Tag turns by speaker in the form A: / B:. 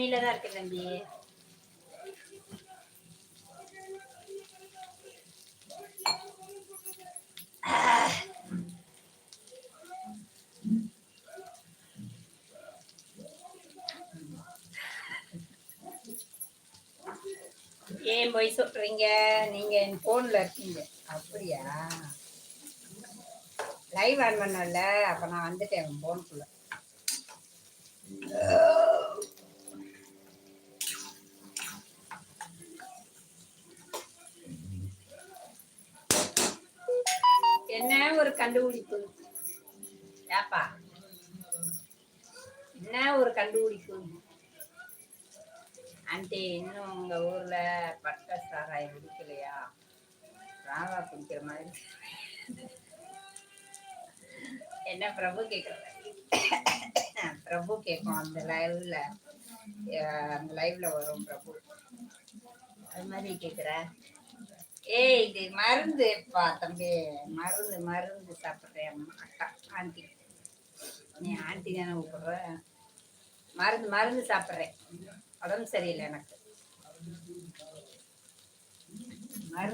A: தண்ணியில தான் இருக்கு தம்பி. ஏன் போய் சொல்றீங்க? நீங்க என் போன்ல இருக்கீங்க. அப்படியா? லைவ் ஆன் பண்ணல. அப்ப நான் வந்துட்டேன் போனுக்குள்ள. என்ன ஒரு கண்டுபிடிப்பு? ஏப்பா என்ன ஒரு கண்டுபிடிப்பு? ஆண்டி, இன்னும் உங்க ஊர்ல பட்ட சாராயம் குடிக்கலையா? ராவா குடிக்கிற மாதிரி. என்ன பிரபு கேக்குற? பிரபு கேட்கும் அந்த லைவ்ல. அந்த லைவ்ல வரும் பிரபு. அது மாதிரி கேக்குற? ஏய், இது மருந்துப்பா தம்பி. மருந்து மருந்து சாப்பிட்றேன். அக்கா ஆண்டி, நீ ஆண்டி தானே கூப்பிடுற? மருந்து மருந்து சாப்பிட்றேன். உடம்பு சரியில்லை எனக்கு. மருந்து